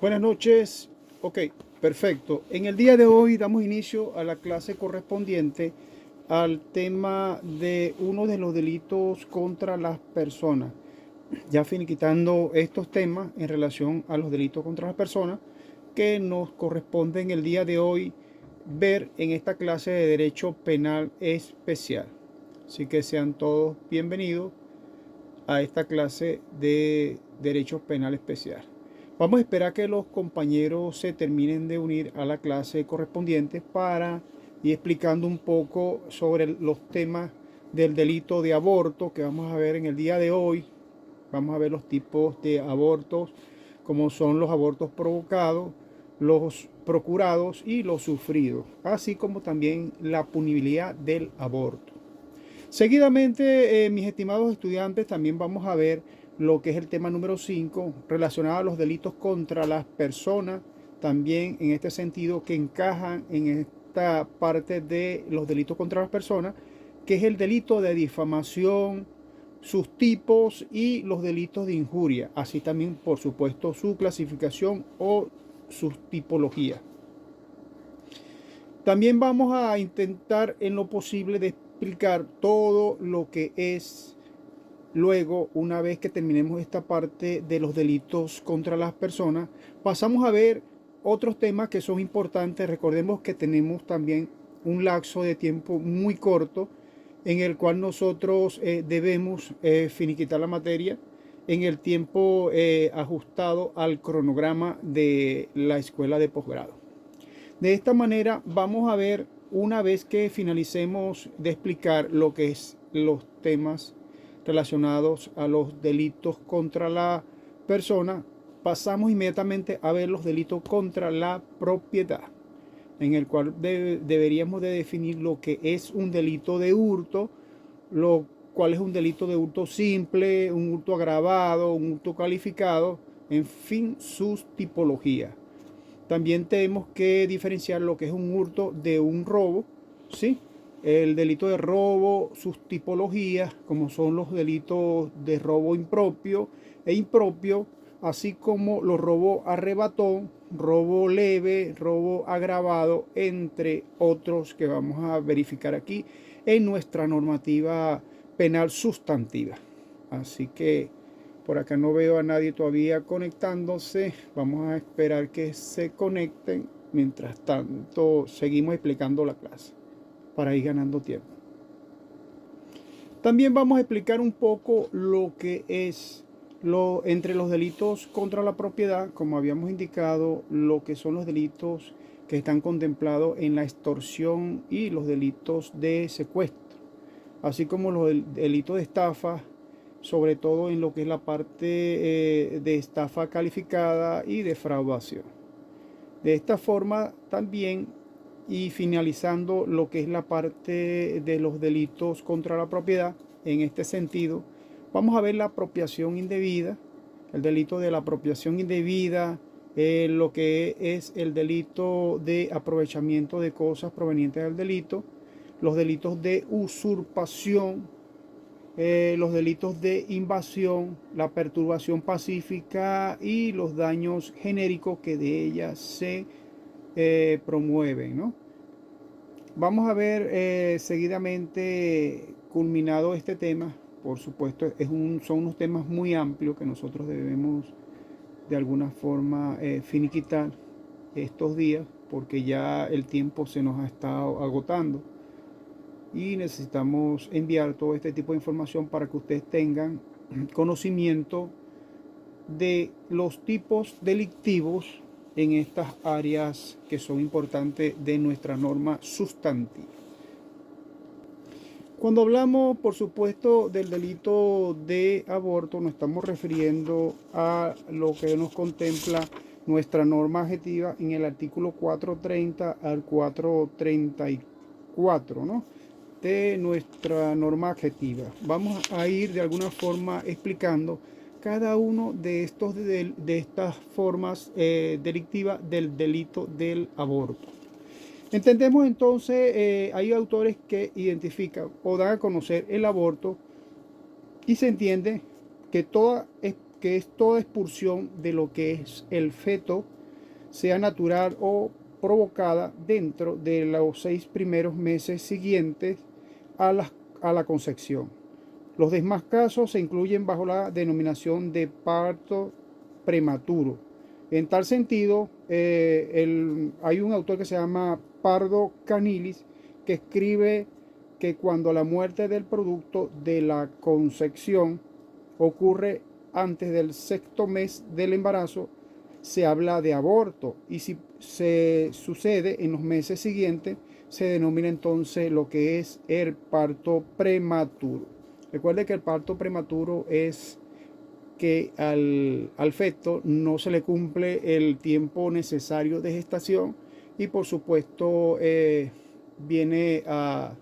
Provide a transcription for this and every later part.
Buenas noches. Ok, perfecto. En el día de hoy damos inicio a la clase correspondiente al tema de uno de los delitos contra las personas. Ya finiquitando estos temas en relación a los delitos contra las personas que nos corresponde en el día de hoy ver en esta clase de Derecho Penal Especial. Así que sean todos bienvenidos a esta clase de Derecho Penal Especial. Vamos a esperar que los compañeros se terminen de unir a la clase correspondiente para ir explicando un poco sobre los temas del delito de aborto que vamos a ver en el día de hoy. Vamos a ver los tipos de abortos, como son los abortos provocados, los procurados y los sufridos, así como también la punibilidad del aborto. Seguidamente, mis estimados estudiantes, también vamos a ver lo que es el tema número 5 relacionado a los delitos contra las personas, también en este sentido que encajan en esta parte de los delitos contra las personas, que es el delito de difamación, sus tipos y los delitos de injuria, así también, por supuesto, su clasificación o sus tipologías. También vamos a intentar en lo posible de explicar todo lo que es luego, una vez que terminemos esta parte de los delitos contra las personas, pasamos a ver otros temas que son importantes. Recordemos que tenemos también un lapso de tiempo muy corto en el cual nosotros debemos finiquitar la materia en el tiempo ajustado al cronograma de la escuela de posgrado. De esta manera vamos a ver, una vez que finalicemos de explicar lo que es los temas relacionados a los delitos contra la persona, pasamos inmediatamente a ver los delitos contra la propiedad, en el cual deberíamos de definir lo que es un delito de hurto, lo cual es un delito de hurto simple, un hurto agravado, un hurto calificado, en fin, sus tipologías. También tenemos que diferenciar lo que es un hurto de un robo, ¿sí? El delito de robo, sus tipologías, como son los delitos de robo impropio e impropio, así como los robos arrebatón, robo leve, robo agravado, entre otros que vamos a verificar aquí en nuestra normativa penal sustantiva. Así que por acá no veo a nadie todavía conectándose. Vamos a esperar que se conecten. Mientras tanto, seguimos explicando la clase para ir ganando tiempo. También vamos a explicar un poco lo que es entre los delitos contra la propiedad, como habíamos indicado, lo que son los delitos que están contemplados en la extorsión y los delitos de secuestro, así como los delitos de estafa, sobre todo en lo que es la parte de estafa calificada y defraudación. De esta forma también, y finalizando lo que es la parte de los delitos contra la propiedad, en este sentido, vamos a ver la apropiación indebida, el delito de la apropiación indebida, lo que es el delito de aprovechamiento de cosas provenientes del delito, los delitos de usurpación, los delitos de invasión, la perturbación pacífica y los daños genéricos que de ellas se promueven, ¿no? Vamos a ver seguidamente, culminado este tema. Por supuesto, son unos temas muy amplios que nosotros debemos de alguna forma finiquitar estos días, porque ya el tiempo se nos ha estado agotando y necesitamos enviar todo este tipo de información para que ustedes tengan conocimiento de los tipos delictivos en estas áreas que son importantes de nuestra norma sustantiva. Cuando hablamos, por supuesto, del delito de aborto, nos estamos refiriendo a lo que nos contempla nuestra norma adjetiva en el artículo 430 al 434, ¿no?, de nuestra norma adjetiva. Vamos a ir de alguna forma explicando cada uno de estas formas delictivas del delito del aborto. Entendemos entonces, hay autores que identifican o dan a conocer el aborto y se entiende que toda que es toda expulsión de lo que es el feto, sea natural o provocada dentro de los 6 primeros meses siguientes a la concepción. Los demás casos se incluyen bajo la denominación de parto prematuro. En tal sentido, hay un autor que se llama Pardo Canilis que escribe que cuando la muerte del producto de la concepción ocurre antes del 6.º mes del embarazo, se habla de aborto, y si se sucede en los meses siguientes, se denomina entonces lo que es el parto prematuro. Recuerde que el parto prematuro es que al feto no se le cumple el tiempo necesario de gestación, y por supuesto viene a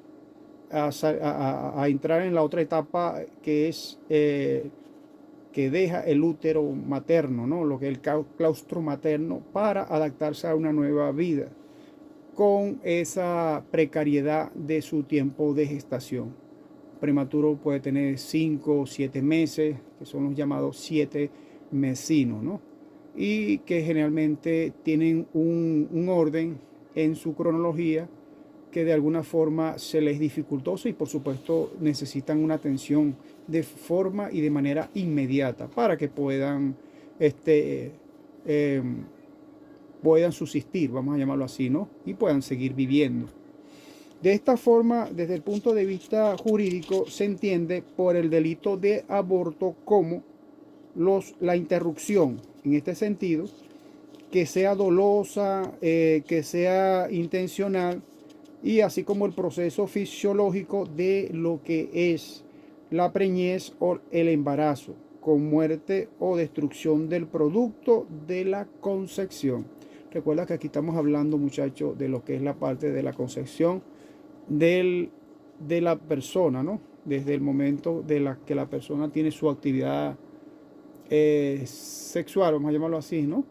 entrar en la otra etapa, que es que deja el útero materno, ¿no? Lo que es el claustro materno, para adaptarse a una nueva vida con esa precariedad de su tiempo de gestación. Prematuro puede tener 5 o 7 meses, que son los llamados 7 mesinos, ¿no? Y que generalmente tienen un orden en su cronología que de alguna forma se les dificultoso, y por supuesto necesitan una atención de forma y de manera inmediata para que puedan eh, puedan subsistir, vamos a llamarlo así, ¿no? Y puedan seguir viviendo. De esta forma, desde el punto de vista jurídico, se entiende por el delito de aborto como la interrupción, en este sentido, que sea dolosa, que sea intencional, y así como el proceso fisiológico de lo que es la preñez o el embarazo, con muerte o destrucción del producto de la concepción. Recuerda que aquí estamos hablando, muchachos, de lo que es la parte de la concepción de la persona, ¿no? Desde el momento de que la persona tiene su actividad sexual, vamos a llamarlo así, ¿no?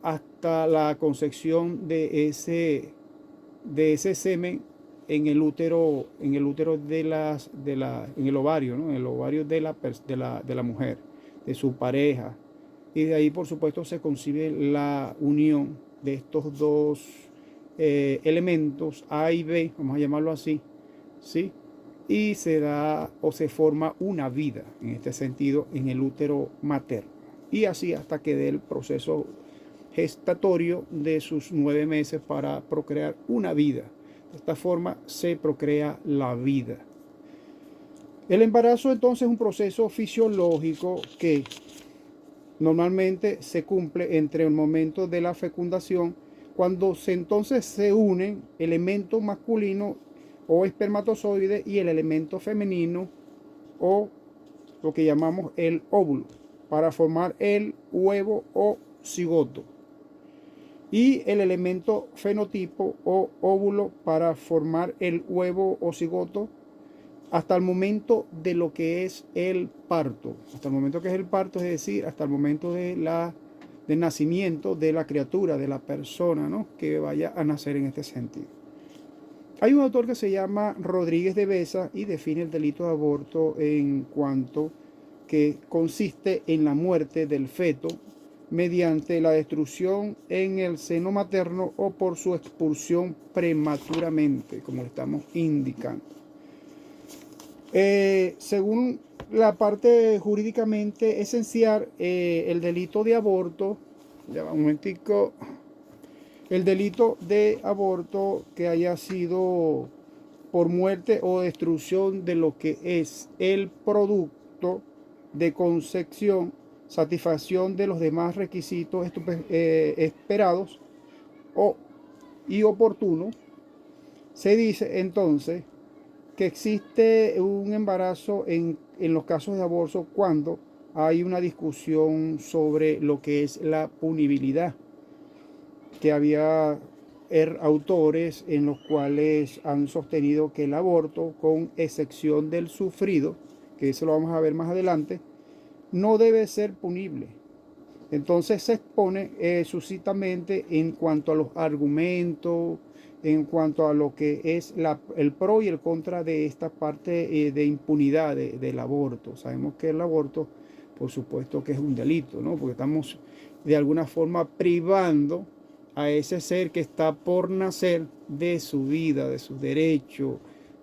Hasta la concepción de ese semen en el útero, en el ovario, ¿no? En el ovario de la mujer, de su pareja. Y de ahí, por supuesto, se concibe la unión de estos dos elementos, A y B, vamos a llamarlo así, ¿sí? Y se da o se forma una vida, en este sentido, en el útero materno. Y así hasta que dé el proceso gestatorio de sus 9 meses para procrear una vida. De esta forma se procrea la vida. El embarazo entonces es un proceso fisiológico que normalmente se cumple entre el momento de la fecundación, cuando entonces se unen elemento masculino o espermatozoide y el elemento femenino, o lo que llamamos el óvulo, para formar el huevo o cigoto, y el elemento fenotipo o óvulo para formar el huevo o cigoto, hasta el momento de lo que es el parto. Hasta el momento que es el parto, es decir, hasta el momento del nacimiento de la criatura, de la persona, ¿no?, que vaya a nacer en este sentido. Hay un autor que se llama Rodríguez de Besa y define el delito de aborto en cuanto que consiste en la muerte del feto mediante la destrucción en el seno materno o por su expulsión prematuramente, como estamos indicando. Según la parte jurídicamente esencial, el delito de aborto, ya va un momentico, el delito de aborto que haya sido por muerte o destrucción de lo que es el producto de concepción, satisfacción de los demás requisitos esperados y oportunos, se dice entonces que existe un embarazo en los casos de aborto cuando hay una discusión sobre lo que es la punibilidad, que había autores en los cuales han sostenido que el aborto, con excepción del sufrido, que eso lo vamos a ver más adelante, no debe ser punible. Entonces se expone sucintamente en cuanto a los argumentos, en cuanto a lo que es el pro y el contra de esta parte de impunidad del aborto. Sabemos que el aborto por supuesto que es un delito, ¿no? Porque estamos de alguna forma privando a ese ser que está por nacer de su vida, de sus derechos,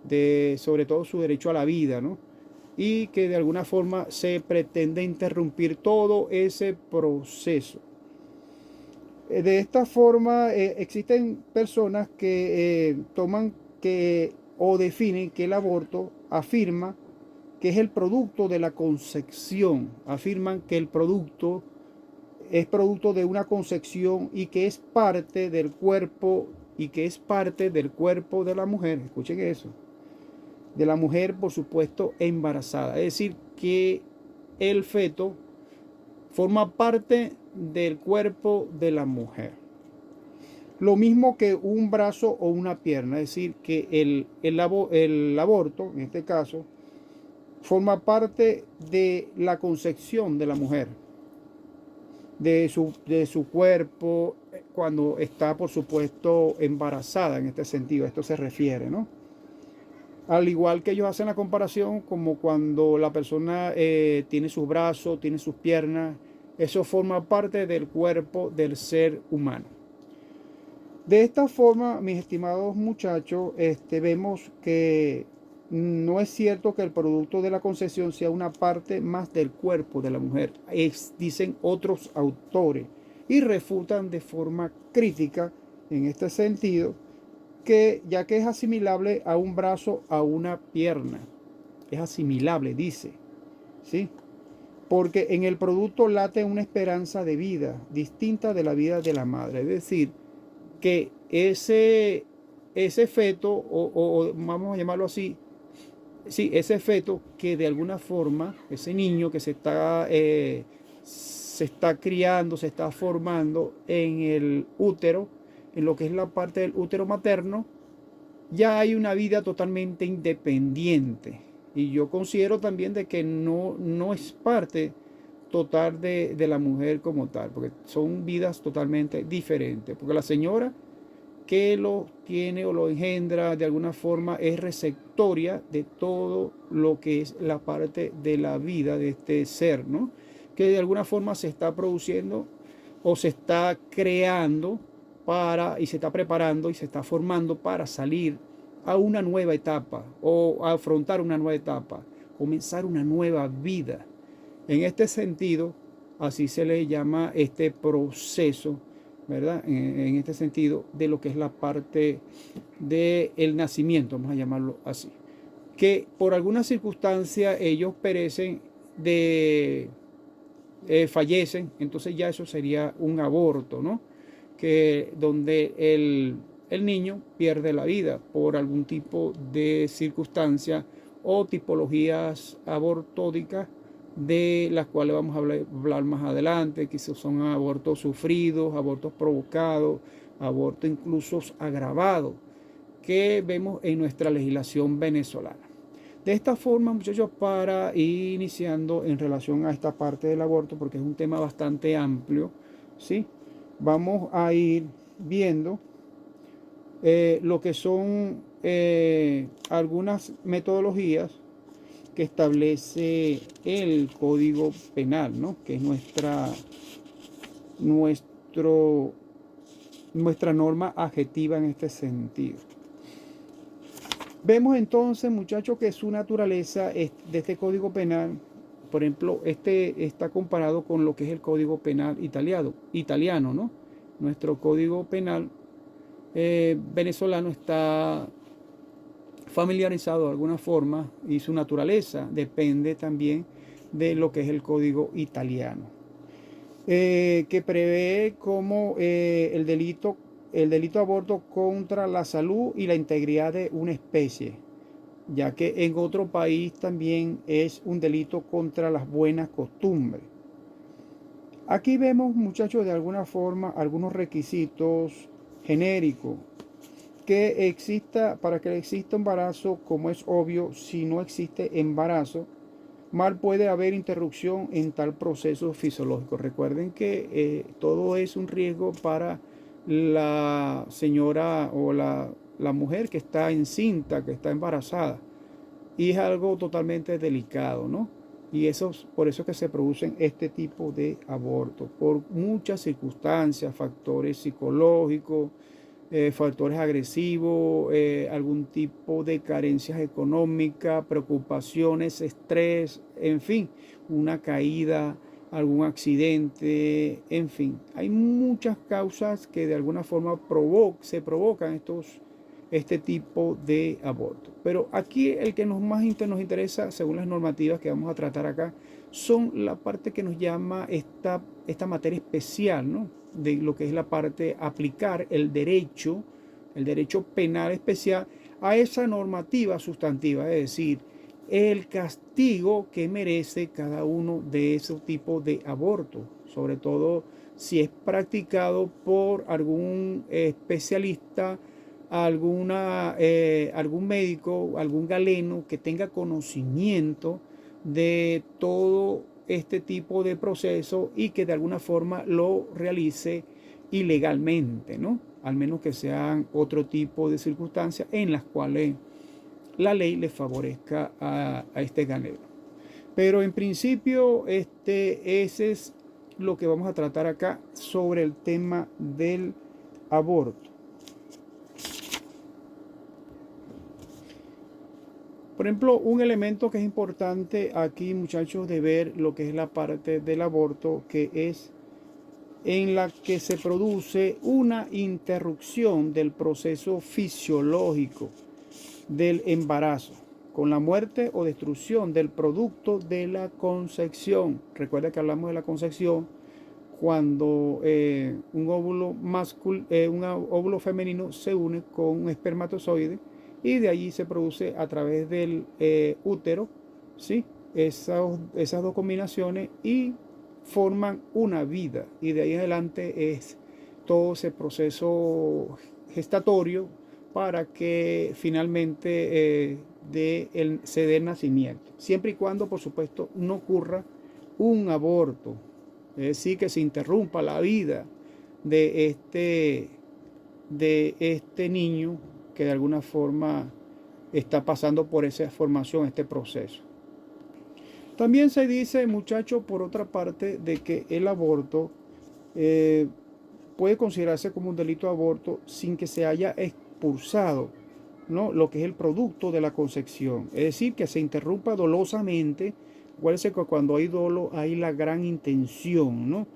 de sobre todo su derecho a la vida, ¿no? Y que de alguna forma se pretende interrumpir todo ese proceso. De esta forma existen personas que toman que o definen que el aborto afirma que es el producto de la concepción, afirman que el producto es producto de una concepción y que es parte del cuerpo de la mujer, escuchen eso, de la mujer por supuesto embarazada, es decir, que el feto forma parte del cuerpo de la mujer. Lo mismo que un brazo o una pierna, es decir, que el aborto, en este caso, forma parte de la concepción de la mujer, de su cuerpo, cuando está, por supuesto, embarazada en este sentido. Esto se refiere, ¿no? Al igual que ellos hacen la comparación como cuando la persona tiene sus brazos, tiene sus piernas, eso forma parte del cuerpo del ser humano. De esta forma, mis estimados muchachos, vemos que no es cierto que el producto de la concepción sea una parte más del cuerpo de la mujer, dicen otros autores, y refutan de forma crítica en este sentido que ya que es asimilable a un brazo, a una pierna, es asimilable, dice, ¿sí? Porque en el producto late una esperanza de vida distinta de la vida de la madre, es decir, que ese feto, o vamos a llamarlo así, sí, ese feto que de alguna forma, ese niño que se está criando, se está formando en el útero, en lo que es la parte del útero materno, ya hay una vida totalmente independiente. Y yo considero también de que no es parte total de la mujer como tal, porque son vidas totalmente diferentes. Porque la señora que lo tiene o lo engendra de alguna forma es receptoria de todo lo que es la parte de la vida de este ser, ¿no? Que de alguna forma se está produciendo o se está creando y se está preparando y se está formando para salir a una nueva etapa o a afrontar una nueva etapa, comenzar una nueva vida. En este sentido, así se le llama este proceso, ¿verdad? En este sentido, de lo que es la parte del nacimiento, vamos a llamarlo así. Que por alguna circunstancia ellos perecen fallecen, entonces ya eso sería un aborto, ¿no? Que donde el niño pierde la vida por algún tipo de circunstancia o tipologías abortódicas de las cuales vamos a hablar más adelante, que son abortos sufridos, abortos provocados, abortos incluso agravados, que vemos en nuestra legislación venezolana. De esta forma, muchachos, para ir iniciando en relación a esta parte del aborto, porque es un tema bastante amplio, ¿sí? Vamos a ir viendo lo que son algunas metodologías que establece el Código Penal, ¿no? Que es nuestra norma adjetiva en este sentido. Vemos entonces, muchachos, que su naturaleza de este Código Penal, por ejemplo, está comparado con lo que es el Código Penal italiano, ¿no? Nuestro Código Penal venezolano está familiarizado de alguna forma y su naturaleza depende también de lo que es el Código italiano, que prevé como el delito de aborto contra la salud y la integridad de una especie, ya que en otro país también es un delito contra las buenas costumbres. Aquí vemos, muchachos, de alguna forma algunos requisitos genéricos para que exista embarazo, como es obvio. Si no existe embarazo, mal puede haber interrupción en tal proceso fisiológico. Recuerden que todo es un riesgo para la señora o la mujer que está encinta, que está embarazada, y es algo totalmente delicado, ¿no? Y eso, por eso es que se producen este tipo de abortos, por muchas circunstancias, factores psicológicos, factores agresivos, algún tipo de carencias económicas, preocupaciones, estrés, en fin, una caída, algún accidente, en fin. Hay muchas causas que de alguna forma se provocan este tipo de aborto. Pero aquí el que más nos interesa, según las normativas que vamos a tratar acá, son la parte que nos llama esta materia especial, ¿no? De lo que es la parte aplicar el derecho penal especial a esa normativa sustantiva, es decir, el castigo que merece cada uno de esos tipos de abortos, sobre todo si es practicado por algún especialista, algún médico, algún galeno que tenga conocimiento de todo este tipo de proceso y que de alguna forma lo realice ilegalmente, ¿no? Al menos que sean otro tipo de circunstancias en las cuales la ley le favorezca a este galeno. Pero en principio, ese es lo que vamos a tratar acá sobre el tema del aborto. Por ejemplo, un elemento que es importante aquí, muchachos, de ver lo que es la parte del aborto, que es en la que se produce una interrupción del proceso fisiológico del embarazo, con la muerte o destrucción del producto de la concepción. Recuerda que hablamos de la concepción cuando un óvulo femenino se une con un espermatozoide y de allí se produce a través del útero, ¿sí? Esas dos combinaciones y forman una vida, y de ahí en adelante es todo ese proceso gestatorio para que finalmente se dé el nacimiento, siempre y cuando por supuesto no ocurra un aborto, es decir, que se interrumpa la vida de este niño que de alguna forma está pasando por esa formación, este proceso. También se dice, muchachos, por otra parte, de que el aborto puede considerarse como un delito de aborto sin que se haya expulsado, ¿no?, lo que es el producto de la concepción. Es decir, que se interrumpa dolosamente. Acuérdense que cuando hay dolo hay la gran intención, ¿no?,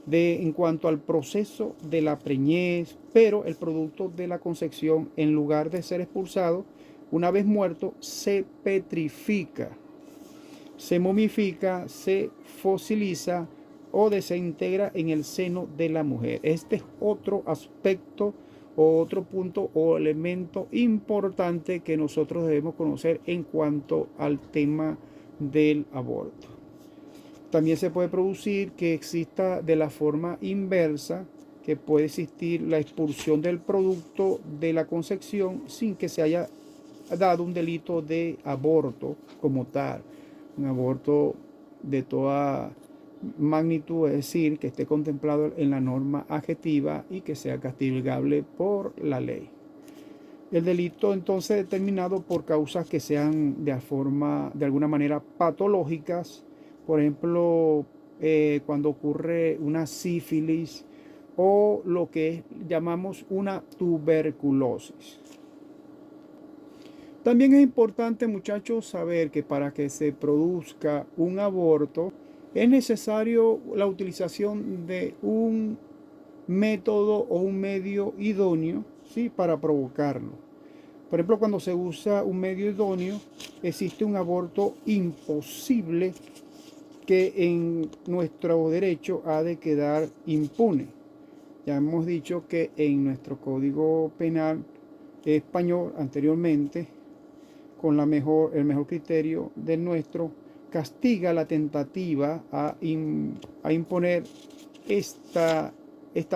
en cuanto al proceso de la preñez, pero el producto de la concepción, en lugar de ser expulsado, una vez muerto, se petrifica, se momifica, se fosiliza o desintegra en el seno de la mujer. Este es otro aspecto o otro punto o elemento importante que nosotros debemos conocer en cuanto al tema del aborto. También se puede producir que exista de la forma inversa, que puede existir la expulsión del producto de la concepción sin que se haya dado un delito de aborto como tal. Un aborto de toda magnitud, es decir, que esté contemplado en la norma adjetiva y que sea castigable por la ley. El delito entonces determinado por causas que sean de alguna manera patológicas, por ejemplo, cuando ocurre una sífilis o lo que llamamos una tuberculosis. También es importante, muchachos, saber que para que se produzca un aborto es necesario la utilización de un método o un medio idóneo, ¿sí?, para provocarlo. Por ejemplo, cuando se usa un medio idóneo, existe un aborto imposible que en nuestro derecho ha de quedar impune. Ya hemos dicho que en nuestro Código Penal español anteriormente, con el mejor criterio del nuestro, castiga la tentativa a imponer esta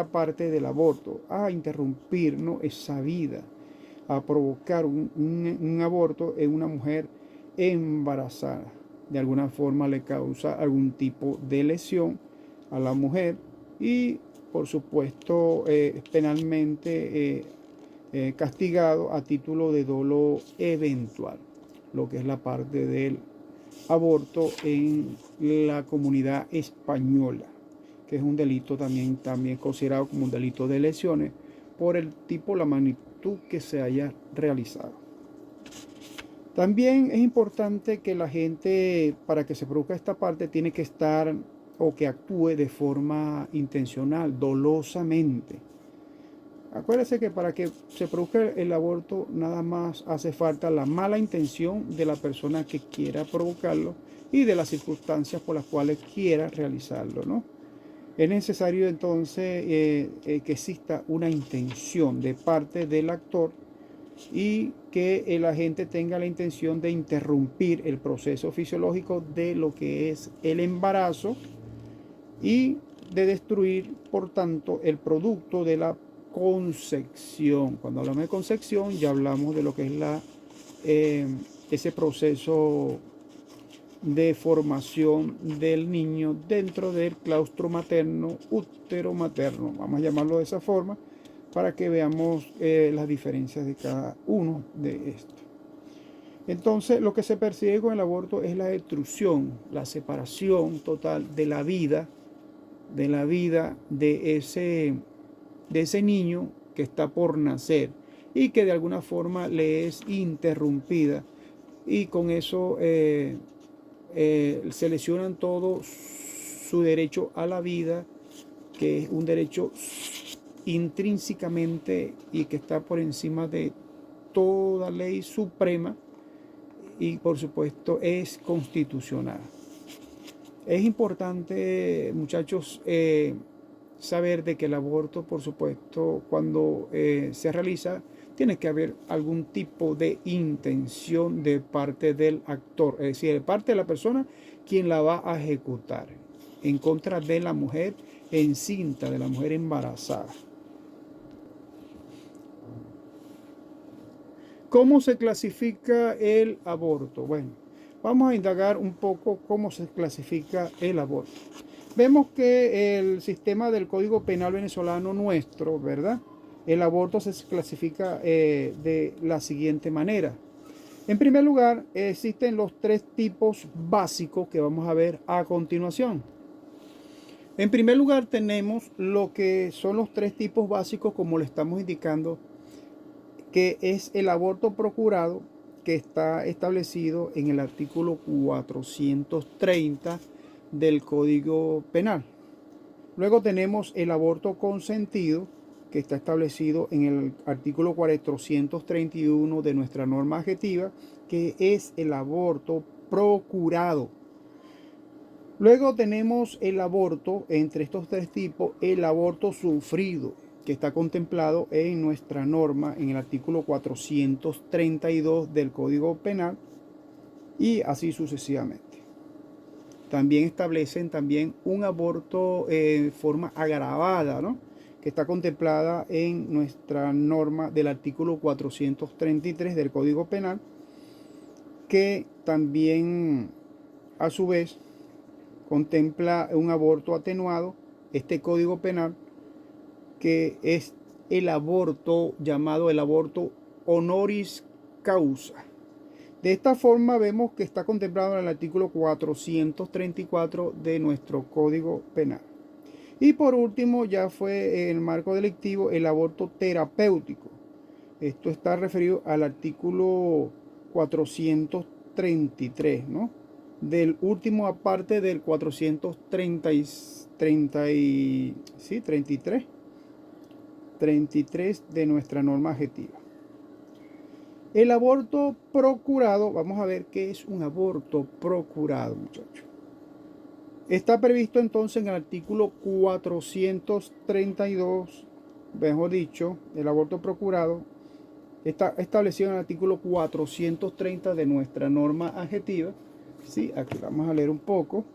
parte del aborto, a interrumpir, ¿no?, esa vida, a provocar un aborto en una mujer embarazada. De alguna forma le causa algún tipo de lesión a la mujer y por supuesto penalmente castigado a título de dolo eventual, lo que es la parte del aborto en la comunidad española, que es un delito también considerado como un delito de lesiones por el tipo, la magnitud que se haya realizado. También es importante que la gente, para que se produzca esta parte, tiene que estar o que actúe de forma intencional, dolosamente. Acuérdese que para que se produzca el aborto nada más hace falta la mala intención de la persona que quiera provocarlo y de las circunstancias por las cuales quiera realizarlo, ¿no? Es necesario entonces que exista una intención de parte del actor y que el agente tenga la intención de interrumpir el proceso fisiológico de lo que es el embarazo y de destruir, por tanto, el producto de la concepción. Cuando hablamos de concepción, ya hablamos de lo que es ese proceso de formación del niño dentro del claustro materno, útero materno, vamos a llamarlo de esa forma, para que veamos las diferencias de cada uno de estos. Entonces, lo que se persigue con el aborto es la destrucción, la separación total de la vida, de ese niño que está por nacer y que de alguna forma le es interrumpida, y con eso se lesionan todo su derecho a la vida, que es un derecho intrínsecamente y que está por encima de toda ley suprema y por supuesto es constitucional. Es importante, muchachos, saber de que el aborto, por supuesto, cuando se realiza, tiene que haber algún tipo de intención de parte del actor, es decir, de parte de la persona quien la va a ejecutar, en contra de la mujer encinta, de la mujer embarazada. ¿Cómo se clasifica el aborto? Bueno, vamos a indagar un poco cómo se clasifica el aborto. Vemos que el sistema del Código Penal venezolano nuestro, ¿verdad? El aborto se clasifica de la siguiente manera. En primer lugar, existen los tres tipos básicos que vamos a ver a continuación. En primer lugar, tenemos lo que son los tres tipos básicos, como le estamos indicando, que es el aborto procurado, que está establecido en el artículo 430 del Código Penal. Luego tenemos el aborto consentido, que está establecido en el artículo 431 de nuestra norma adjetiva, que es el aborto procurado. Luego tenemos el aborto, entre estos tres tipos, el aborto sufrido, que está contemplado en nuestra norma en el artículo 432 del Código Penal, y así sucesivamente. También establecen un aborto en forma agravada, ¿no?, que está contemplada en nuestra norma del artículo 433 del Código Penal, que también a su vez contempla un aborto atenuado, este Código Penal, que es el aborto llamado el aborto honoris causa. De esta forma vemos que está contemplado en el artículo 434 de nuestro Código Penal. Y por último, ya fue en el marco delictivo el aborto terapéutico. Esto está referido al artículo 433, ¿no?, del último aparte del 33 de nuestra norma adjetiva. El aborto procurado, vamos a ver qué es un aborto procurado, muchachos. Está previsto entonces en el artículo 432, mejor dicho, el aborto procurado está establecido en el artículo 430 de nuestra norma adjetiva. Sí, aquí vamos a leer un poco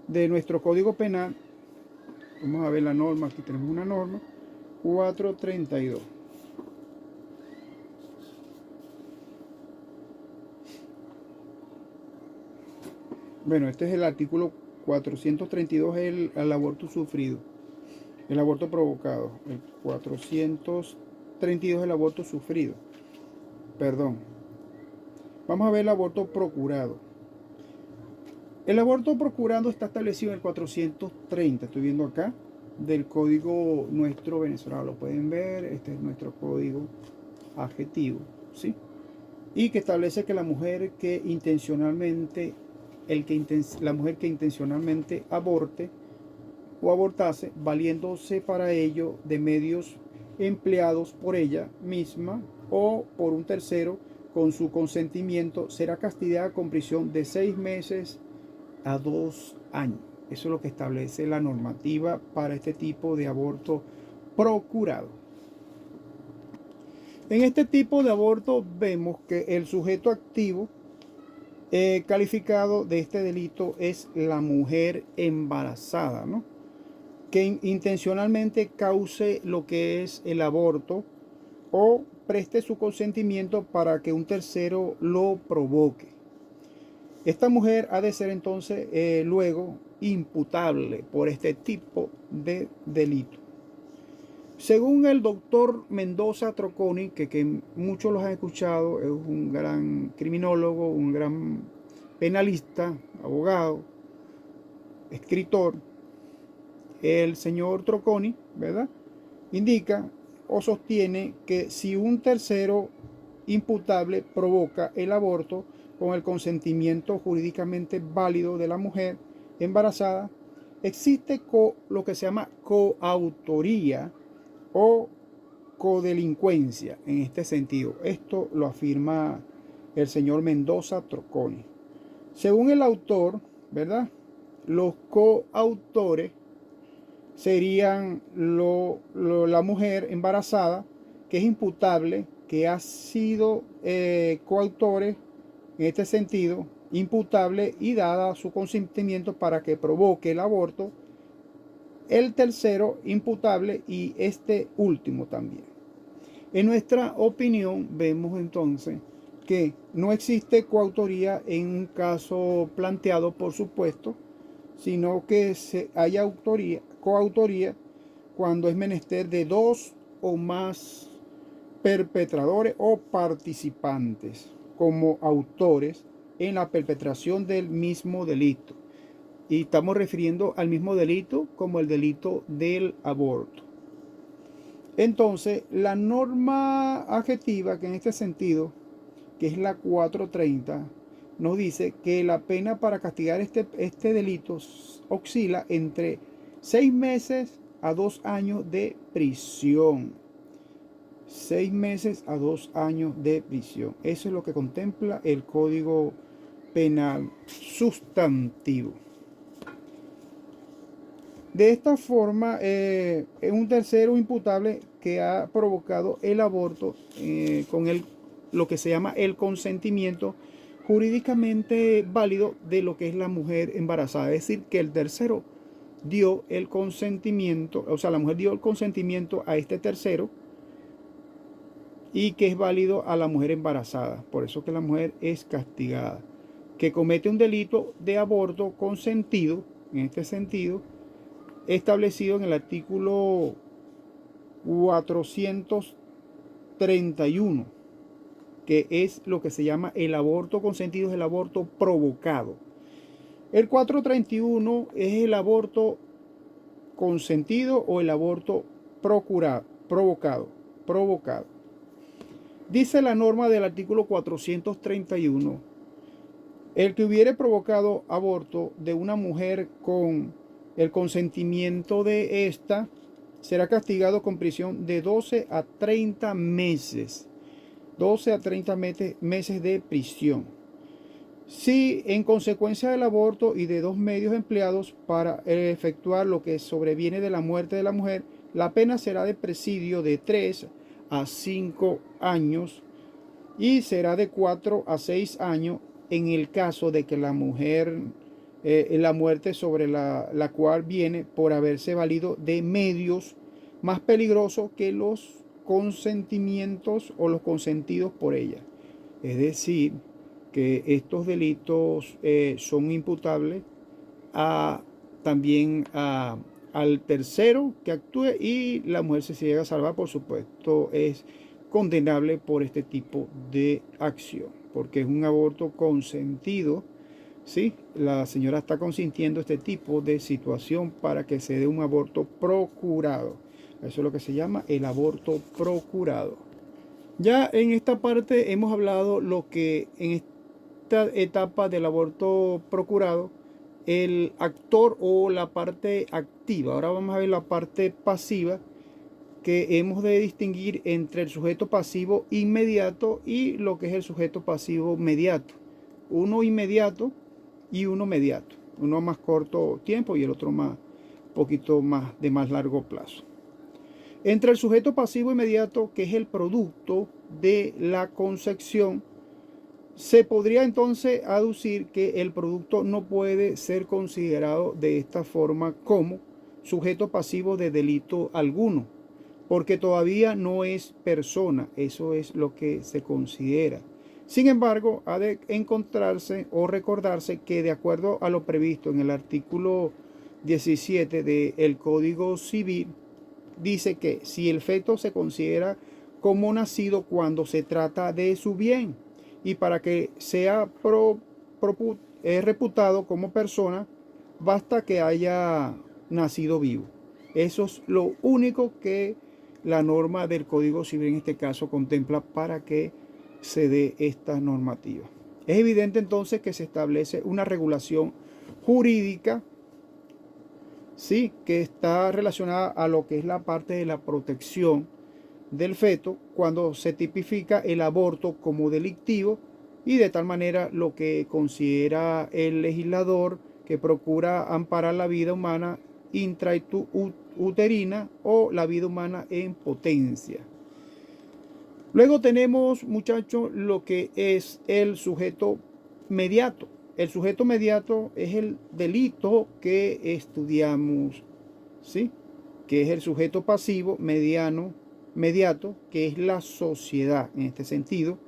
de nuestro Código Penal. Vamos a ver la norma, aquí tenemos una norma, 432. Bueno, este es el artículo 432, el aborto sufrido, el aborto provocado. El 432 es el aborto sufrido, perdón. Vamos a ver el aborto procurado. El aborto procurado está establecido en el 430, estoy viendo acá, del código nuestro venezolano. Lo pueden ver, este es nuestro código adjetivo, ¿sí? Y que establece que la mujer que intencionalmente, la mujer que intencionalmente aborte o abortase, valiéndose para ello de medios empleados por ella misma o por un tercero con su consentimiento, será castigada con prisión de 6 meses a 2 años. Eso es lo que establece la normativa para este tipo de aborto procurado. En este tipo de aborto vemos que el sujeto activo calificado de este delito es la mujer embarazada, ¿no? Que intencionalmente cause lo que es el aborto o preste su consentimiento para que un tercero lo provoque. Esta mujer ha de ser entonces luego imputable por este tipo de delito. Según el doctor Mendoza Trocconi, que muchos los han escuchado, es un gran criminólogo, un gran penalista, abogado, escritor, el señor Trocconi, ¿verdad?, indica o sostiene que si un tercero imputable provoca el aborto con el consentimiento jurídicamente válido de la mujer embarazada, existe lo que se llama coautoría o codelincuencia en este sentido. Esto lo afirma el señor Mendoza Trocconi. Según el autor, ¿verdad?, los coautores serían la mujer embarazada que es imputable, que ha sido coautores en este sentido, imputable y dada su consentimiento para que provoque el aborto, el tercero imputable y este último también. En nuestra opinión vemos entonces que no existe coautoría en un caso planteado, por supuesto, sino que hay coautoría cuando es menester de 2 o más perpetradores o participantes como autores en la perpetración del mismo delito. Y estamos refiriendo al mismo delito como el delito del aborto. Entonces, la norma adjetiva que en este sentido, que es la 430, nos dice que la pena para castigar este delito oscila entre 6 meses a 2 años de prisión. 6 meses a 2 años de prisión. Eso es lo que contempla el Código Penal sustantivo. De esta forma, es un tercero imputable que ha provocado el aborto con lo que se llama el consentimiento jurídicamente válido de lo que es la mujer embarazada. Es decir, que el tercero dio el consentimiento, o sea, la mujer dio el consentimiento a este tercero y que es válido a la mujer embarazada. Por eso que la mujer es castigada. Que comete un delito de aborto consentido, en este sentido, establecido en el artículo 431, que es lo que se llama el aborto consentido, es el aborto provocado. El 431 es el aborto consentido o el aborto provocado. Dice la norma del artículo 431, el que hubiere provocado aborto de una mujer con el consentimiento de esta será castigado con prisión de 12 a 30 meses. 12 a 30 meses de prisión. Si en consecuencia del aborto y de 2 medios empleados para efectuar lo que sobreviene de la muerte de la mujer, la pena será de presidio de 3 a 5 años y será de 4 a 6 años en el caso de que la mujer, la muerte sobre la cual viene por haberse valido de medios más peligrosos que los consentimientos o los consentidos por ella. Es decir, que estos delitos son imputables también al tercero que actúe, y la mujer, si se llega a salvar, por supuesto, es condenable por este tipo de acción. porque es un aborto consentido. Sí, la señora está consintiendo este tipo de situación para que se dé un aborto procurado. Eso es lo que se llama el aborto procurado. Ya en esta parte hemos hablado lo que en esta etapa del aborto procurado, el actor o la parte activa. Ahora vamos a ver la parte pasiva, que hemos de distinguir entre el sujeto pasivo inmediato y lo que es el sujeto pasivo mediato. Uno inmediato y uno mediato. Uno a más corto tiempo y el otro más poquito más de más largo plazo. Entre el sujeto pasivo inmediato, que es el producto de la concepción, se podría entonces aducir que el producto no puede ser considerado de esta forma como sujeto pasivo de delito alguno, porque todavía no es persona. Eso es lo que se considera. Sin embargo, ha de encontrarse o recordarse que de acuerdo a lo previsto en el artículo 17 del Código Civil, dice que si el feto se considera como nacido cuando se trata de su bien, y para que sea reputado como persona, basta que haya nacido vivo. Eso es lo único que la norma del Código Civil en este caso contempla para que se dé esta normativa. Es evidente entonces que se establece una regulación jurídica, sí, que está relacionada a lo que es la parte de la protección del feto cuando se tipifica el aborto como delictivo, y de tal manera lo que considera el legislador que procura amparar la vida humana intrauterina o la vida humana en potencia. Luego tenemos, muchachos, lo que es el sujeto mediato. El sujeto mediato es el delito que estudiamos, ¿sí? Que es el sujeto pasivo mediato, que es la sociedad en este sentido,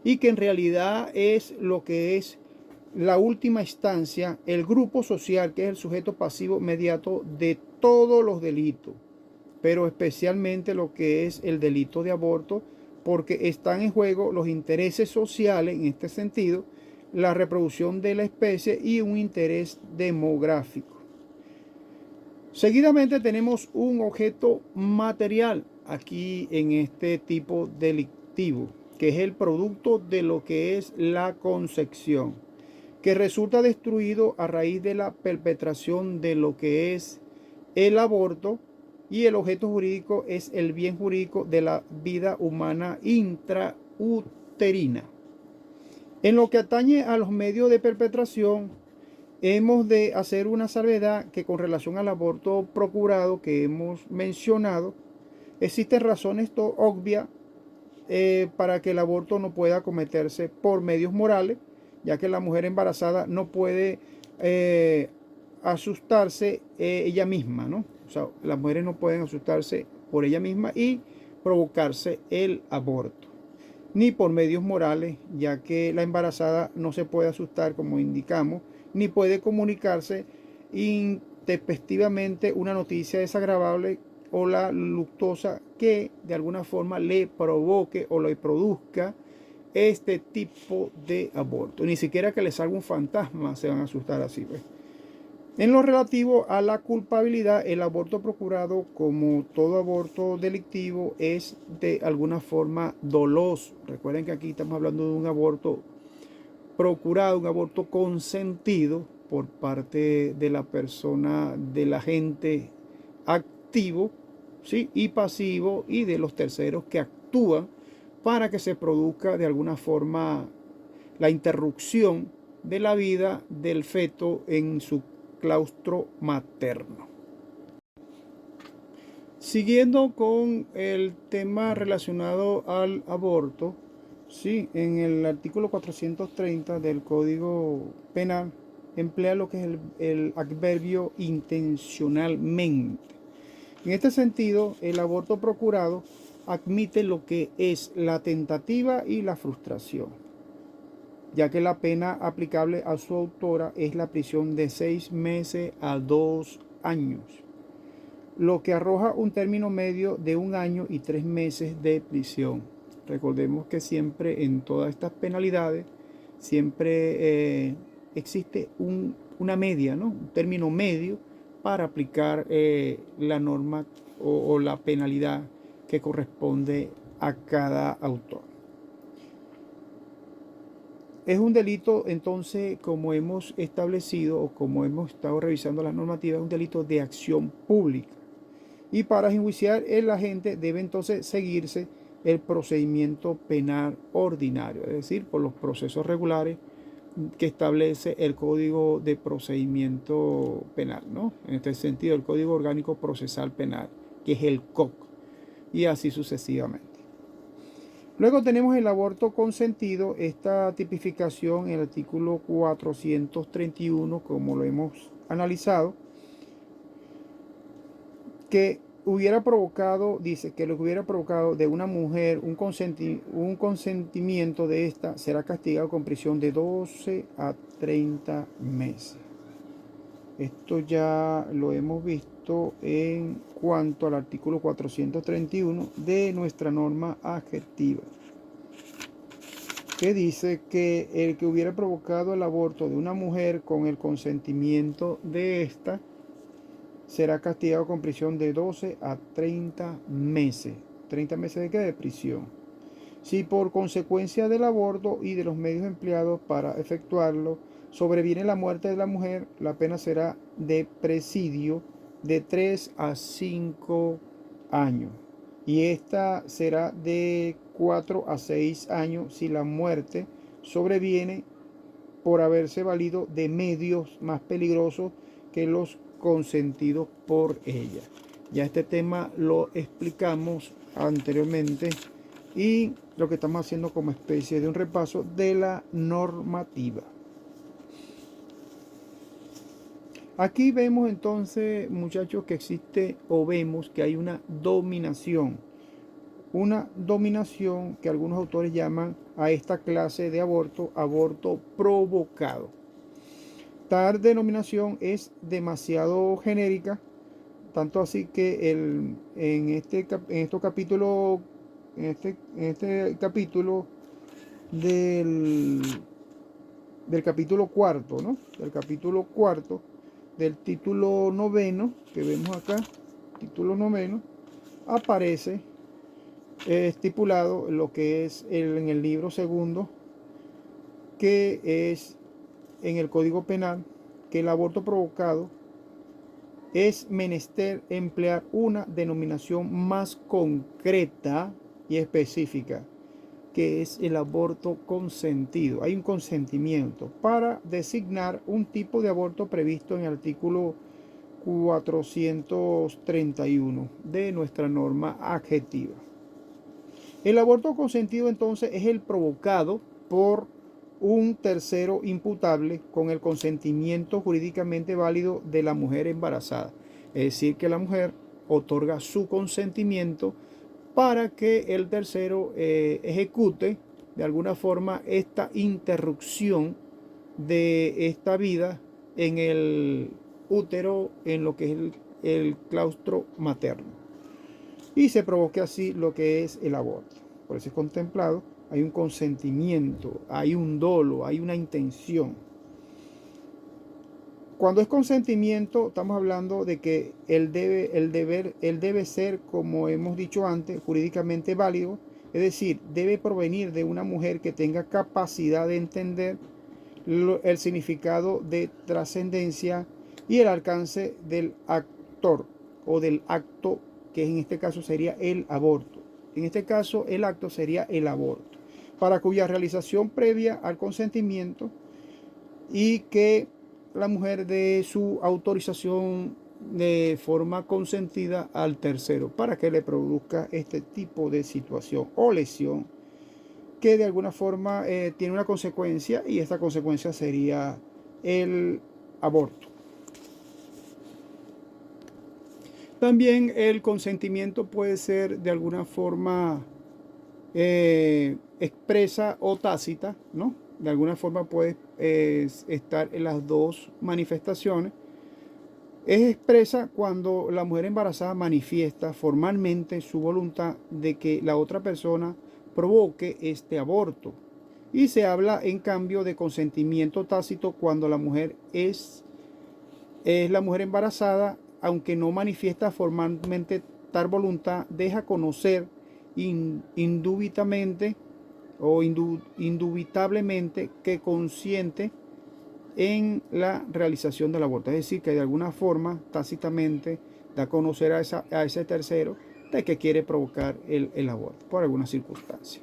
y que en realidad es lo que es la última instancia, el grupo social, que es el sujeto pasivo mediato de todos los delitos, pero especialmente lo que es el delito de aborto, porque están en juego los intereses sociales en este sentido, la reproducción de la especie y un interés demográfico. Seguidamente tenemos un objeto material aquí en este tipo delictivo, que es el producto de lo que es la concepción, que resulta destruido a raíz de la perpetración de lo que es el aborto, y el objeto jurídico es el bien jurídico de la vida humana intrauterina. En lo que atañe a los medios de perpetración, hemos de hacer una salvedad que con relación al aborto procurado que hemos mencionado, existen razones obvias para que el aborto no pueda cometerse por medios morales, ya que la mujer embarazada no puede asustarse ella misma, ¿no? O sea, las mujeres no pueden asustarse por ella misma y provocarse el aborto, ni por medios morales, ya que la embarazada no se puede asustar, como indicamos, ni puede comunicarse intempestivamente una noticia desagradable o la luctuosa que de alguna forma le provoque o le produzca este tipo de aborto. Ni siquiera que le salga un fantasma se van a asustar así, ¿ves? En lo relativo a la culpabilidad, el aborto procurado, como todo aborto delictivo, es de alguna forma doloso. Recuerden que aquí estamos hablando de un aborto procurado, un aborto consentido por parte de la persona, del agente activo, ¿sí? Y pasivo, y de los terceros que actúan para que se produzca de alguna forma la interrupción de la vida del feto en su claustro materno. Siguiendo con el tema relacionado al aborto, sí, en el artículo 430 del Código Penal emplea lo que es el adverbio intencionalmente. En este sentido, el aborto procurado admite lo que es la tentativa y la frustración, ya que la pena aplicable a su autora es la prisión de 6 meses a 2 años, lo que arroja un término medio de 1 año y 3 meses de prisión. Recordemos que siempre en todas estas penalidades siempre existe una media, ¿no? Un término medio para aplicar la norma o la penalidad que corresponde a cada autor. Es un delito, entonces, como hemos establecido o como hemos estado revisando las normativas, un delito de acción pública. Y para enjuiciar el agente debe entonces seguirse el procedimiento penal ordinario, es decir, por los procesos regulares que establece el Código de Procedimiento Penal, ¿no? En este sentido, el Código Orgánico Procesal Penal, que es el COP, y así sucesivamente. Luego tenemos el aborto consentido, esta tipificación en el artículo 431, como lo hemos analizado, que hubiera provocado, dice, que lo que hubiera provocado de una mujer un consentimiento de esta será castigado con prisión de 12 a 30 meses. Esto ya lo hemos visto en cuanto al artículo 431 de nuestra norma adjetiva, que dice que el que hubiera provocado el aborto de una mujer con el consentimiento de esta será castigado con prisión de 12 a 30 meses. ¿30 meses de qué? De prisión. Si por consecuencia del aborto y de los medios empleados para efectuarlo sobreviene la muerte de la mujer, la pena será de presidio de 3 a 5 años. Y esta será de 4 a 6 años si la muerte sobreviene por haberse valido de medios más peligrosos que los consentidos por ella. Ya este tema lo explicamos anteriormente y lo que estamos haciendo como especie de un repaso de la normativa. Aquí vemos entonces, muchachos, que existe o vemos que hay una dominación que algunos autores llaman a esta clase de aborto provocado. Tal denominación es demasiado genérica, tanto así que en este capítulo del capítulo cuarto, ¿no? Del capítulo cuarto, del título noveno, que vemos acá, título noveno, aparece estipulado lo que es en el libro segundo, que es en el Código Penal, que el aborto provocado es menester emplear una denominación más concreta y específica, que es el aborto consentido. Hay un consentimiento para designar un tipo de aborto previsto en el artículo 431 de nuestra norma adjetiva. El aborto consentido entonces es el provocado por un tercero imputable con el consentimiento jurídicamente válido de la mujer embarazada. Es decir, que la mujer otorga su consentimiento para que el tercero ejecute de alguna forma esta interrupción de esta vida en el útero, en lo que es el claustro materno, y se provoque así lo que es el aborto. Por eso es contemplado, hay un consentimiento, hay un dolo, hay una intención. Cuando es consentimiento, estamos hablando de que él debe ser, como hemos dicho antes, jurídicamente válido, es decir, debe provenir de una mujer que tenga capacidad de entender el significado de trascendencia y el alcance del actor o del acto, que en este caso sería el aborto. En este caso, el acto sería el aborto, para cuya realización previa al consentimiento y que la mujer dé su autorización de forma consentida al tercero para que le produzca este tipo de situación o lesión que de alguna forma tiene una consecuencia, y esta consecuencia sería el aborto. También el consentimiento puede ser de alguna forma expresa o tácita, ¿no? De alguna forma puede estar en las dos manifestaciones. Es expresa cuando la mujer embarazada manifiesta formalmente su voluntad de que la otra persona provoque este aborto. Y se habla en cambio de consentimiento tácito cuando la mujer es la mujer embarazada, aunque no manifiesta formalmente tal voluntad, deja conocer indubitamente o indubitablemente que consiente en la realización del aborto. Es decir, que de alguna forma tácitamente da a conocer a ese tercero de que quiere provocar el aborto por alguna circunstancia.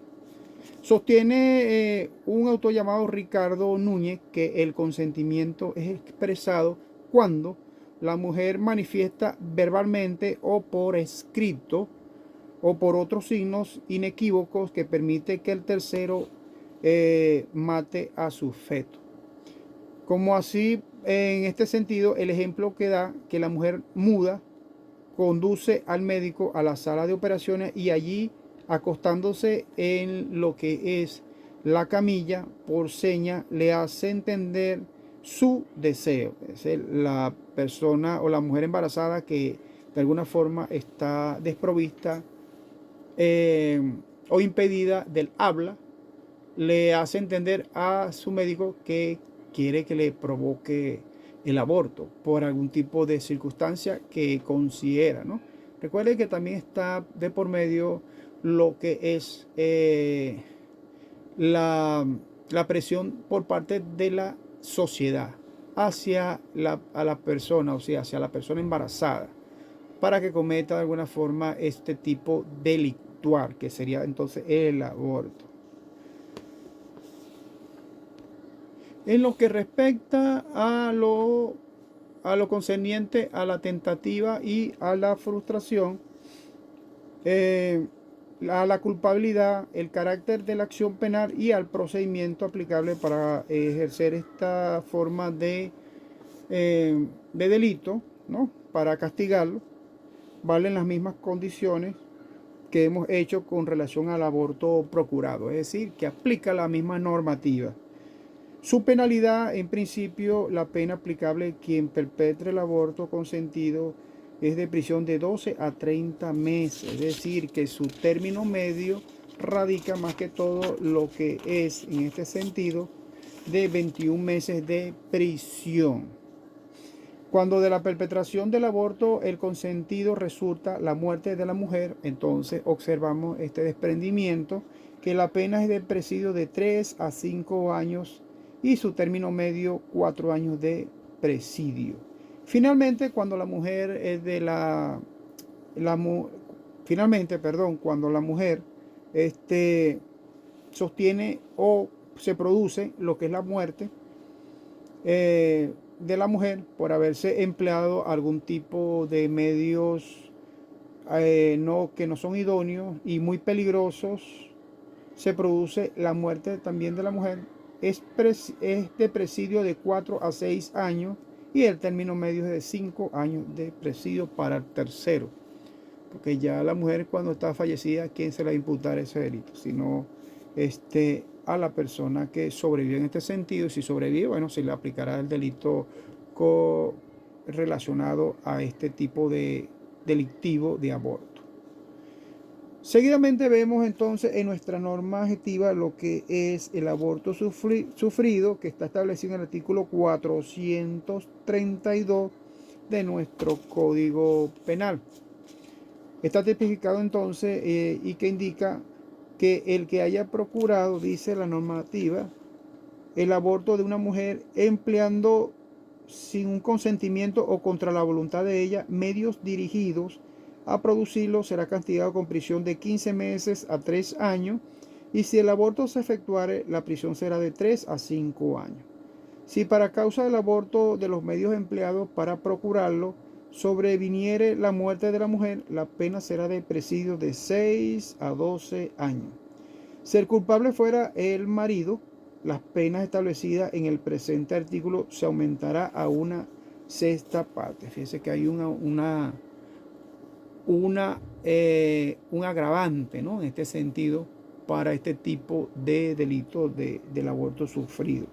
Sostiene un autor llamado Ricardo Núñez que el consentimiento es expresado cuando la mujer manifiesta verbalmente o por escrito o por otros signos inequívocos que permite que el tercero mate a su feto. Como así, en este sentido, el ejemplo que da que la mujer muda conduce al médico a la sala de operaciones y allí, acostándose en lo que es la camilla, por seña, le hace entender su deseo. Es decir, la persona o la mujer embarazada que de alguna forma está desprovista o impedida del habla, le hace entender a su médico que quiere que le provoque el aborto por algún tipo de circunstancia que considera, ¿no? Recuerde que también está de por medio lo que es la presión por parte de la sociedad hacia a la persona, o sea, hacia la persona embarazada, para que cometa de alguna forma este tipo delictual, que sería entonces el aborto. En lo que respecta a lo concerniente a la tentativa y a la frustración, a la culpabilidad, el carácter de la acción penal y al procedimiento aplicable para ejercer esta forma de delito, ¿no? Para castigarlo, valen las mismas condiciones que hemos hecho con relación al aborto procurado, es decir, que aplica la misma normativa. Su penalidad, en principio, la pena aplicable a quien perpetre el aborto consentido es de prisión de 12 a 30 meses, es decir, que su término medio radica más que todo lo que es, en este sentido, de 21 meses de prisión. Cuando de la perpetración del aborto el consentido resulta la muerte de la mujer, entonces observamos este desprendimiento, que la pena es de presidio de 3 a 5 años y su término medio 4 años de presidio. Finalmente, cuando la mujer es de cuando la mujer sostiene o se produce lo que es la muerte de la mujer por haberse empleado algún tipo de medios que no son idóneos y muy peligrosos, se produce la muerte también de la mujer. Es de presidio de 4 a 6 años y el término medio es de 5 años de presidio para el tercero. Porque ya la mujer, cuando está fallecida, ¿quién se le va a imputar ese delito? Sino a la persona que sobrevive en este sentido. Y si sobrevive, bueno, se le aplicará el delito relacionado a este tipo de delictivo de aborto. Seguidamente vemos entonces en nuestra norma adjetiva lo que es el aborto sufrido, que está establecido en el artículo 432 de nuestro Código Penal. Está tipificado entonces y que indica que el que haya procurado, dice la normativa, el aborto de una mujer empleando sin un consentimiento o contra la voluntad de ella medios dirigidos a producirlo, será castigado con prisión de 15 meses a 3 años, y si el aborto se efectuare, la prisión será de 3 a 5 años. Si para causa del aborto de los medios empleados para procurarlo sobreviniere la muerte de la mujer, la pena será de presidio de 6 a 12 años. Si el culpable fuera el marido, las penas establecidas en el presente artículo se aumentará a una sexta parte. Fíjense que hay un agravante, ¿no? En este sentido, para este tipo de delito del aborto sufrido,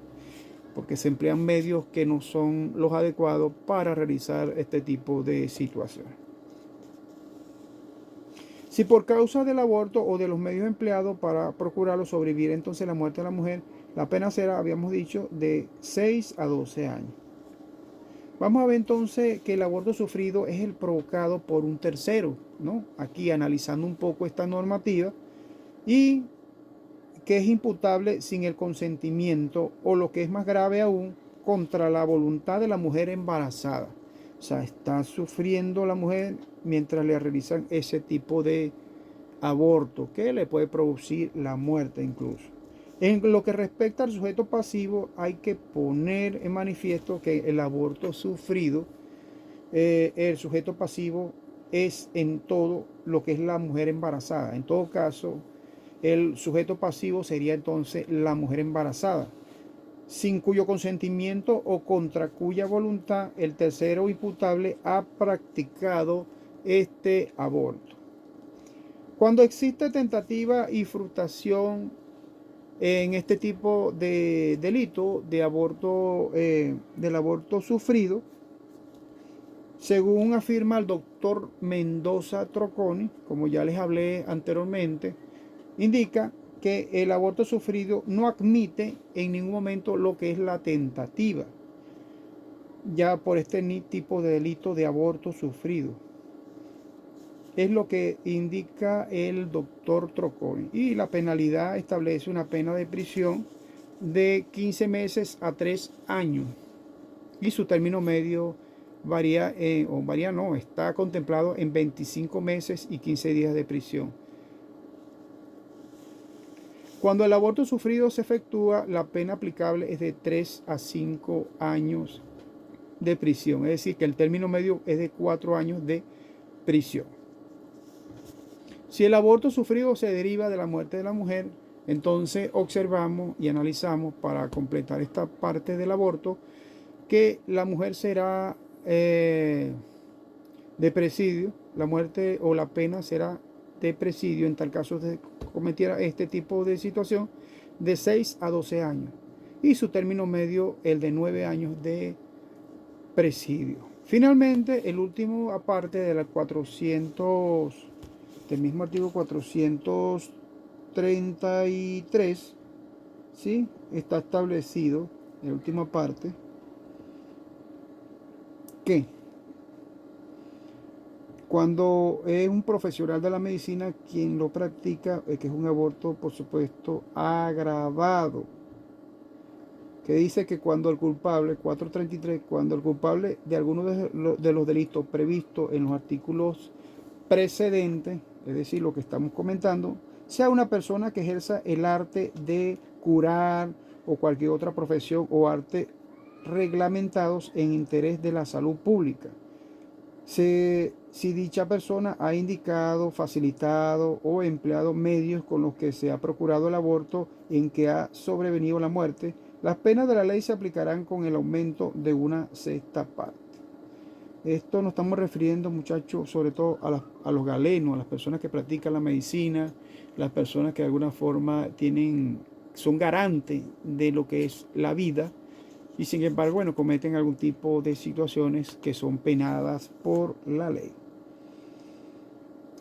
porque se emplean medios que no son los adecuados para realizar este tipo de situaciones. Si por causa del aborto o de los medios empleados para procurarlo sobrevivir entonces la muerte de la mujer, la pena será, habíamos dicho, de 6 a 12 años. Vamos a ver entonces que el aborto sufrido es el provocado por un tercero, ¿no? Aquí analizando un poco esta normativa, y que es imputable sin el consentimiento o, lo que es más grave aún, contra la voluntad de la mujer embarazada. O sea, está sufriendo la mujer mientras le realizan ese tipo de aborto que le puede producir la muerte incluso. En lo que respecta al sujeto pasivo, hay que poner en manifiesto que el aborto sufrido, el sujeto pasivo es en todo lo que es la mujer embarazada. En todo caso, el sujeto pasivo sería entonces la mujer embarazada, sin cuyo consentimiento o contra cuya voluntad el tercero imputable ha practicado este aborto. Cuando existe tentativa y frustración en este tipo de delito de aborto, del aborto sufrido, según afirma el doctor Mendoza Troconi, como ya les hablé anteriormente, indica que el aborto sufrido no admite en ningún momento lo que es la tentativa, ya por este tipo de delito de aborto sufrido. Es lo que indica el doctor Troconi. Y la penalidad establece una pena de prisión de 15 meses a 3 años. Y su término medio está contemplado en 25 meses y 15 días de prisión. Cuando el aborto sufrido se efectúa, la pena aplicable es de 3 a 5 años de prisión. Es decir, que el término medio es de 4 años de prisión. Si el aborto sufrido se deriva de la muerte de la mujer, entonces observamos y analizamos, para completar esta parte del aborto, que la mujer será de presidio, la muerte o la pena será de presidio en tal caso de cometiera este tipo de situación, de 6 a 12 años, y su término medio el de 9 años de presidio. Finalmente, el último, aparte de la 400 del mismo artículo 433, ¿sí? Está establecido en la última parte que cuando es un profesional de la medicina quien lo practica, que es un aborto, por supuesto, agravado, que dice que cuando el culpable, 433, cuando el culpable de alguno de los delitos previstos en los artículos precedentes, es decir, lo que estamos comentando, sea una persona que ejerza el arte de curar o cualquier otra profesión o arte reglamentados en interés de la salud pública. Si dicha persona ha indicado, facilitado o empleado medios con los que se ha procurado el aborto en que ha sobrevenido la muerte, las penas de la ley se aplicarán con el aumento de una sexta parte. Esto nos estamos refiriendo, muchachos, sobre todo a los galenos, a las personas que practican la medicina, las personas que de alguna forma son garantes de lo que es la vida, y sin embargo, bueno, cometen algún tipo de situaciones que son penadas por la ley.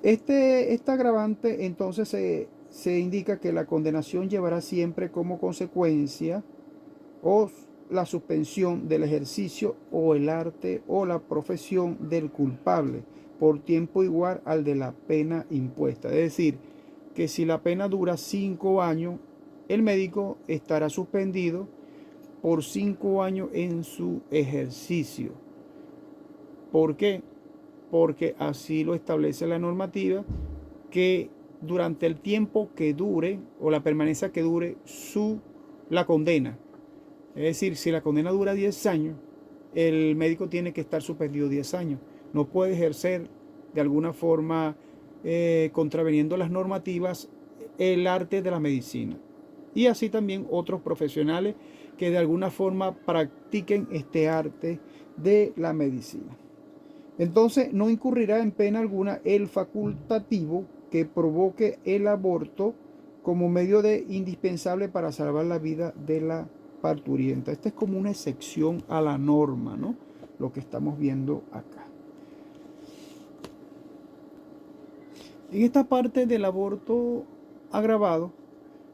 Esta agravante entonces se indica que la condenación llevará siempre como consecuencia o la suspensión del ejercicio o el arte o la profesión del culpable por tiempo igual al de la pena impuesta. Es decir, que si la pena dura 5 años, el médico estará suspendido por 5 años en su ejercicio. ¿Por qué? Porque así lo establece la normativa, que durante el tiempo que dure o la permanencia que dure la condena. Es decir, si la condena dura 10 años, el médico tiene que estar suspendido 10 años. No puede ejercer de alguna forma, contraveniendo las normativas, el arte de la medicina. Y así también otros profesionales que de alguna forma practiquen este arte de la medicina. Entonces, no incurrirá en pena alguna el facultativo que provoque el aborto como medio indispensable para salvar la vida de la parturienta. Esta es como una excepción a la norma, ¿no? Lo que estamos viendo acá. En esta parte del aborto agravado,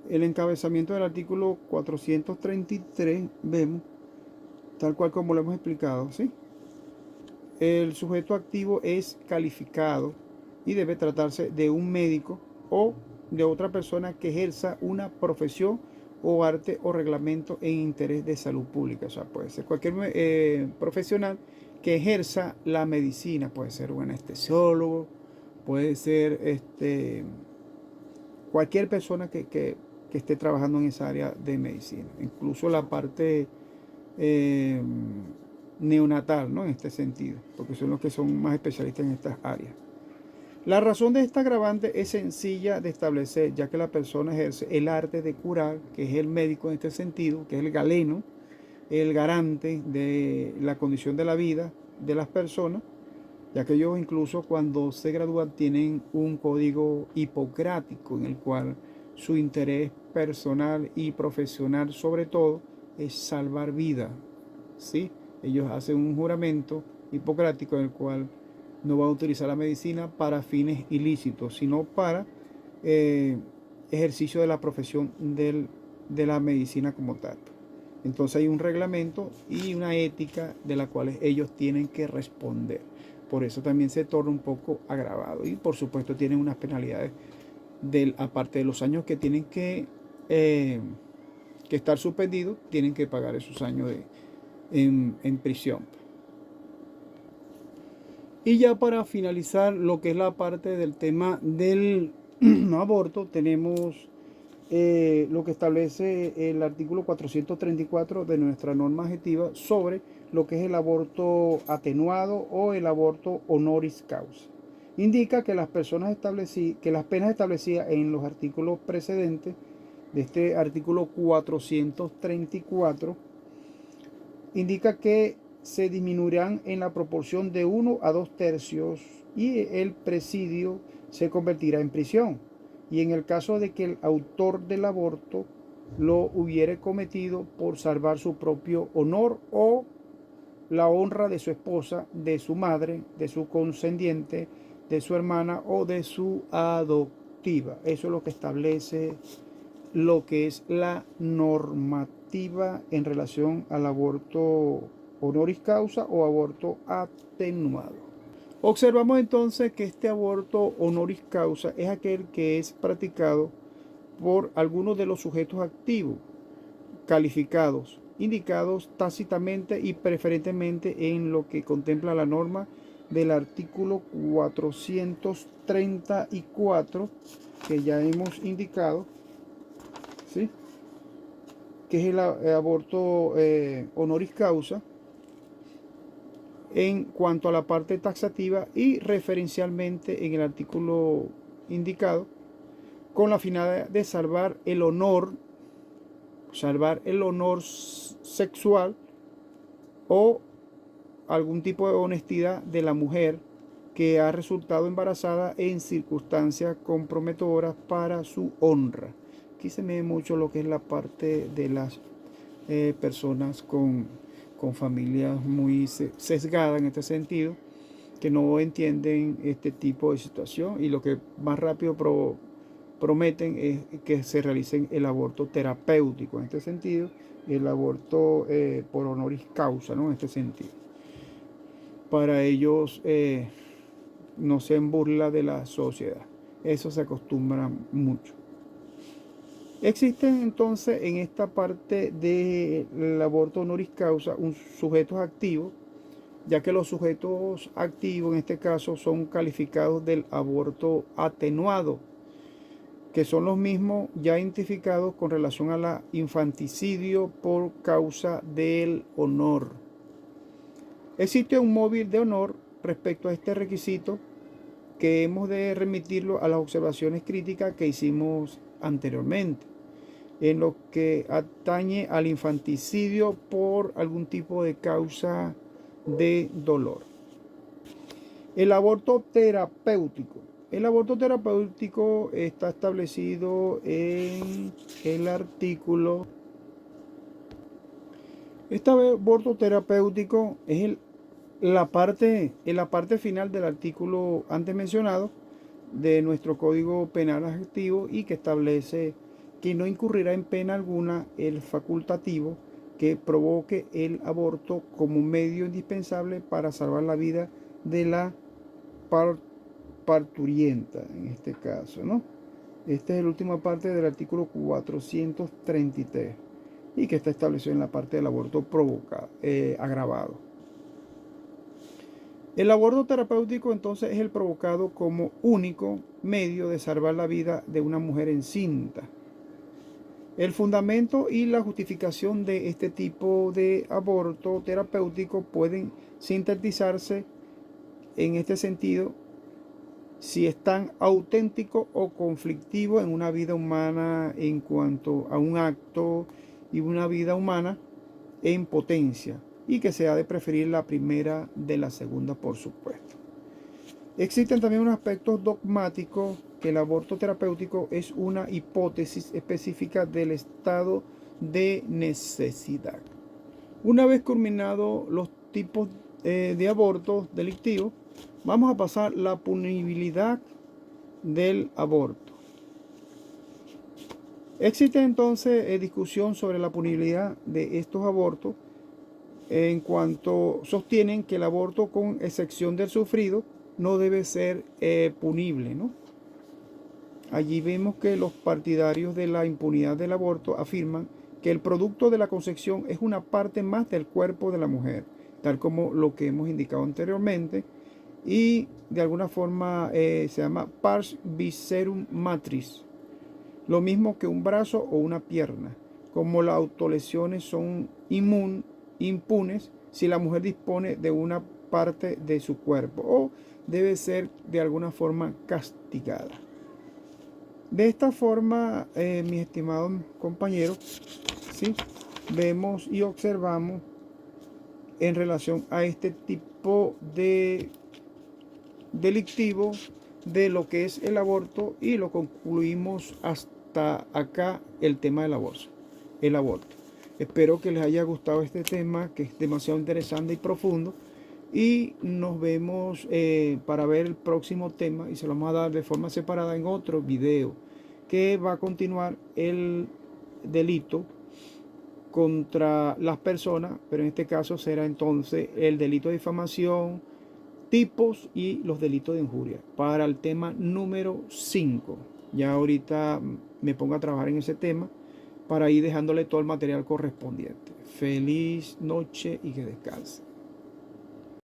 el encabezamiento del artículo 433, vemos, tal cual como lo hemos explicado, ¿sí? El sujeto activo es calificado y debe tratarse de un médico o de otra persona que ejerza una profesión o arte o reglamento en interés de salud pública. O sea, puede ser cualquier profesional que ejerza la medicina, puede ser un anestesiólogo, puede ser cualquier persona que esté trabajando en esa área de medicina, incluso la parte eh, neonatal, ¿no? En este sentido, porque son los que son más especialistas en estas áreas. La razón de esta agravante es sencilla de establecer, ya que la persona ejerce el arte de curar, que es el médico en este sentido, que es el galeno, el garante de la condición de la vida de las personas, ya que ellos incluso cuando se gradúan tienen un código hipocrático en el cual su interés personal y profesional sobre todo es salvar vida, ¿sí? Ellos hacen un juramento hipocrático en el cual no van a utilizar la medicina para fines ilícitos, sino para eh, ejercicio de la profesión de la medicina como tal. Entonces hay un reglamento y una ética de la cual ellos tienen que responder. Por eso también se torna un poco agravado. Y por supuesto tienen unas penalidades, aparte de los años que tienen que estar suspendidos, tienen que pagar esos años en prisión. Y ya para finalizar lo que es la parte del tema del aborto, tenemos lo que establece el artículo 434 de nuestra norma adjetiva sobre lo que es el aborto atenuado o el aborto honoris causa. Indica que las penas establecidas en los artículos precedentes de este artículo 434 indica que se disminuirán en la proporción de 1 a 2 tercios y el presidio se convertirá en prisión. Y en el caso de que el autor del aborto lo hubiere cometido por salvar su propio honor o la honra de su esposa, de su madre, de su conscendiente, de su hermana o de su adoptiva. Eso es lo que establece lo que es la normativa en relación al aborto honoris causa o aborto atenuado. Observamos entonces que este aborto honoris causa es aquel que es practicado por algunos de los sujetos activos calificados, indicados tácitamente y preferentemente en lo que contempla la norma del artículo 434 que ya hemos indicado, ¿sí? Que es el aborto honoris causa en cuanto a la parte taxativa y referencialmente en el artículo indicado con la finalidad de salvar el honor sexual o algún tipo de honestidad de la mujer que ha resultado embarazada en circunstancias comprometedoras para su honra. Aquí se me ve mucho lo que es la parte de las personas con familias muy sesgadas en este sentido, que no entienden este tipo de situación y lo que más rápido prometen es que se realicen el aborto terapéutico en este sentido, el aborto por honoris causa, ¿no? En este sentido. Para ellos no se burla de la sociedad. Eso se acostumbra mucho. Existen entonces en esta parte del aborto honoris causa un sujetos activos, ya que los sujetos activos en este caso son calificados del aborto atenuado, que son los mismos ya identificados con relación a la infanticidio por causa del honor. Existe un móvil de honor respecto a este requisito que hemos de remitirlo a las observaciones críticas que hicimos anteriormente, en lo que atañe al infanticidio por algún tipo de causa de dolor. El aborto terapéutico. El aborto terapéutico está establecido en el artículo. Este aborto terapéutico es en la parte final del artículo antes mencionado, de nuestro Código Penal activo y que establece que no incurrirá en pena alguna el facultativo que provoque el aborto como medio indispensable para salvar la vida de la parturienta, en este caso, ¿no? Esta es la última parte del artículo 433 y que está establecido en la parte del aborto provocado, agravado. El aborto terapéutico entonces es el provocado como único medio de salvar la vida de una mujer encinta. El fundamento y la justificación de este tipo de aborto terapéutico pueden sintetizarse en este sentido si es tan auténtico o conflictivo en una vida humana en cuanto a un acto y una vida humana en potencia, y que se ha de preferir la primera de la segunda, por supuesto. Existen también unos aspectos dogmáticos que el aborto terapéutico es una hipótesis específica del estado de necesidad. Una vez culminados los tipos de abortos delictivos, vamos a pasar la punibilidad del aborto. Existe entonces discusión sobre la punibilidad de estos abortos en cuanto sostienen que el aborto, con excepción del sufrido, no debe ser punible, ¿no? Allí vemos que los partidarios de la impunidad del aborto afirman que el producto de la concepción es una parte más del cuerpo de la mujer, tal como lo que hemos indicado anteriormente, y de alguna forma se llama pars viscerum matris, lo mismo que un brazo o una pierna. Como las autolesiones son impunes si la mujer dispone de una parte de su cuerpo, o debe ser de alguna forma castigada. De esta forma, mis estimados compañeros, ¿sí?, vemos y observamos en relación a este tipo de delictivo de lo que es el aborto, y lo concluimos hasta acá el tema del aborto. Espero que les haya gustado este tema, que es demasiado interesante y profundo, y nos vemos para ver el próximo tema, y se lo vamos a dar de forma separada en otro video, que va a continuar el delito contra las personas, pero en este caso será entonces el delito de difamación, tipos y los delitos de injuria, para el tema número 5. Ya ahorita me pongo a trabajar en ese tema para ir dejándole todo el material correspondiente. Feliz noche y que descanse.